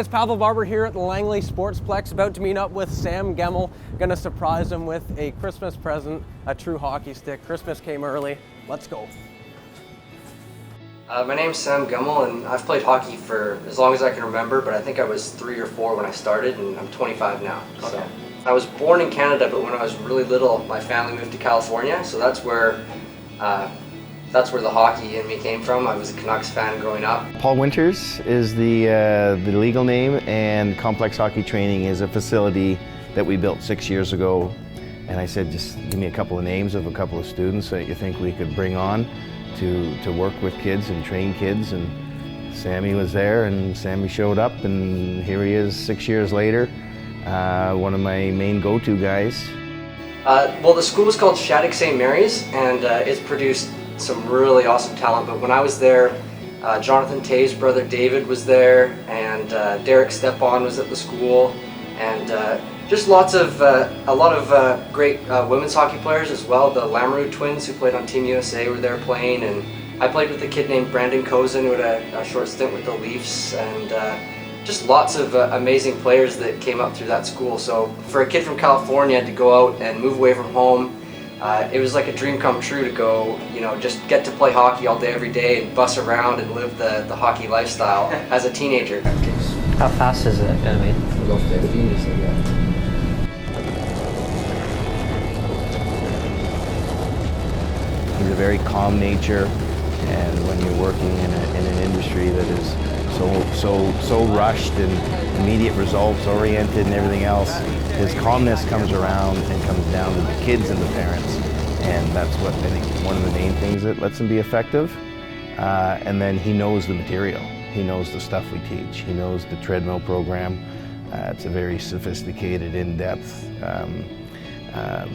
it's Pavel Barber here at the Langley Sportsplex, about to meet up with Sam Gemmell. Gonna surprise him with a Christmas present, a true hockey stick. Christmas came early. Let's go. My name's Sam Gemmell, and I've played hockey for as long as I can remember, but I think I was 3 or 4 when I started, and I'm 25 now. Okay. So I was born in Canada, but when I was really little, my family moved to California, so that's where the hockey in me came from. I was a Canucks fan growing up. Paul Winters is the legal name, and Complex Hockey Training is a facility that we built 6 years ago. And I said, just give me a couple of names of a couple of students that you think we could bring on to work with kids and train kids. And Sammy was there, and Sammy showed up, and here he is 6 years later, one of my main go-to guys. Well, the school is called Shattuck St. Mary's, and it's produced some really awesome talent. But when I was there, Jonathan Tay's brother David was there, and Derek Stepan was at the school, and just a lot of great women's hockey players as well. The Lamoureux twins, who played on Team USA, were there playing, and I played with a kid named Brandon Cozen, who had a short stint with the Leafs, and just lots of amazing players that came up through that school. So for a kid from California to go out and move away from home, it was like a dream come true to go, just get to play hockey all day, every day, and bus around and live the hockey lifestyle as a teenager. How fast is it gonna be? He's a very calm nature, and when you're working in an industry that is so rushed and immediate results oriented and everything else, his calmness comes around and comes down to the kids and the parents, and that's what I think one of the main things that lets him be effective. And then he knows the material. He knows the stuff we teach. He knows the treadmill program. It's a very sophisticated, in-depth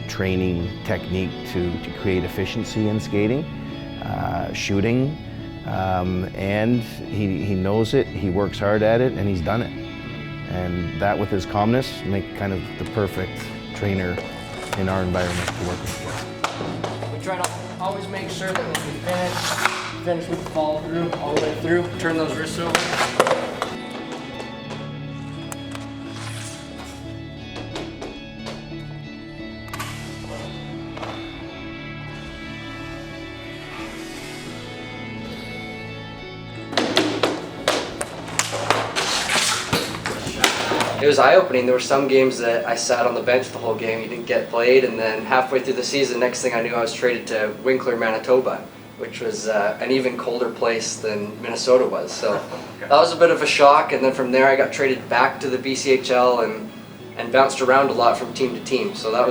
training technique to create efficiency in skating, shooting, and he knows it, he works hard at it, and he's done it. And that, with his calmness, make kind of the perfect trainer in our environment to work with. We try to always make sure that when we finish with the follow through, all the way through, turn those wrists over. It was eye-opening. There were some games that I sat on the bench the whole game, you didn't get played, and then halfway through the season, next thing I knew, I was traded to Winkler, Manitoba, which was an even colder place than Minnesota was. So that was a bit of a shock, and then from there I got traded back to the BCHL and bounced around a lot from team to team. So that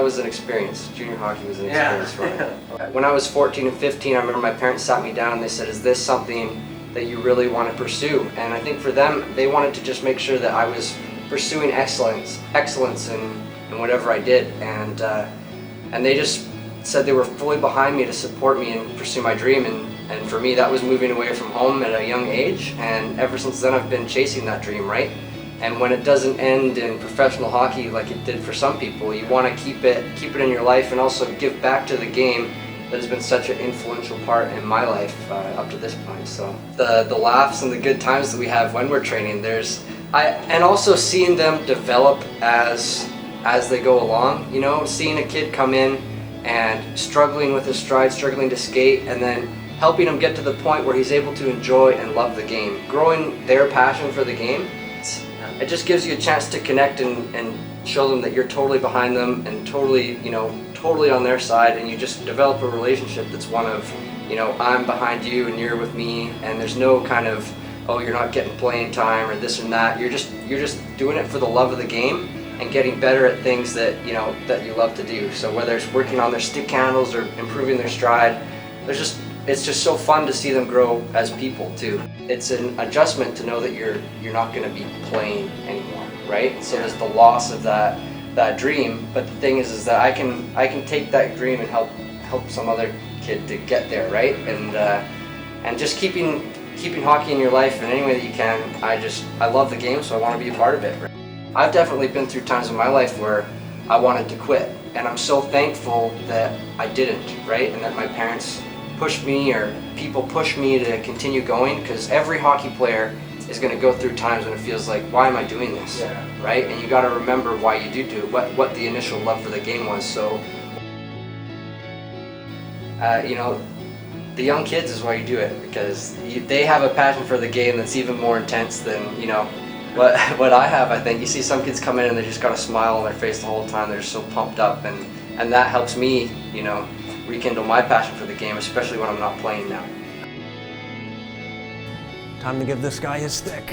was an experience. Junior hockey was an experience for me. When I was 14 and 15, I remember my parents sat me down and they said, "Is this something that you really want to pursue?" And I think for them, they wanted to just make sure that I was pursuing excellence in whatever I did, and they just said they were fully behind me to support me and pursue my dream, and for me that was moving away from home at a young age, and ever since then I've been chasing that dream, right? And when it doesn't end in professional hockey like it did for some people, you want to keep it in your life and also give back to the game that has been such an influential part in my life up to this point. So the laughs and the good times that we have when we're training, and also seeing them develop as they go along, seeing a kid come in and struggling with his stride, struggling to skate, and then helping him get to the point where he's able to enjoy and love the game, growing their passion for the game. It just gives you a chance to connect and show them that you're totally behind them and totally on their side, and you just develop a relationship that's one of, I'm behind you and you're with me, and there's no kind of, oh, you're not getting playing time or this and that. You're just doing it for the love of the game and getting better at things that that you love to do. So whether it's working on their stick handles or improving their stride, it's just so fun to see them grow as people too. It's an adjustment to know that you're not going to be playing anymore, right? So there's the loss of that dream, but the thing is that I can take that dream and help some other kid to get there, right? And just keeping hockey in your life in any way that you can. I love the game, so I want to be a part of it. Right? I've definitely been through times in my life where I wanted to quit, and I'm so thankful that I didn't, right? And that my parents pushed me, or people pushed me to continue going, because every hockey player is going to go through times when it feels like, why am I doing this? Right? And you got to remember why you do it, what the initial love for the game was. So, you know, the young kids is why you do it, because they have a passion for the game that's even more intense than, you know, what I have. I think you see some kids come in and they just got a smile on their face the whole time. They're just so pumped up, and that helps me, you know, rekindle my passion for the game, especially when I'm not playing now. Time to give this guy his stick.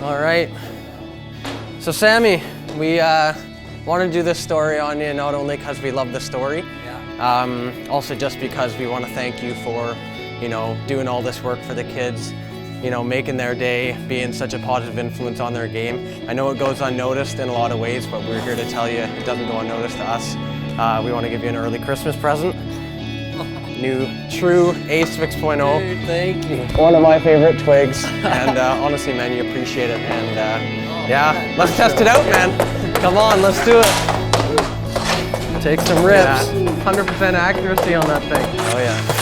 All right. So Sammy, we want to do this story on you not only because we love the story, also just because we want to thank you for, you know, doing all this work for the kids, you know, making their day, being such a positive influence on their game. I know it goes unnoticed in a lot of ways, but we're here to tell you it doesn't go unnoticed to us. We want to give you an early Christmas present. New true Ace 6.0. Dude, thank you. One of my favorite twigs. And honestly, man, you appreciate it. And yeah, let's test it out, man. Come on, let's do it. Take some rips. 100% accuracy on that thing. Oh yeah.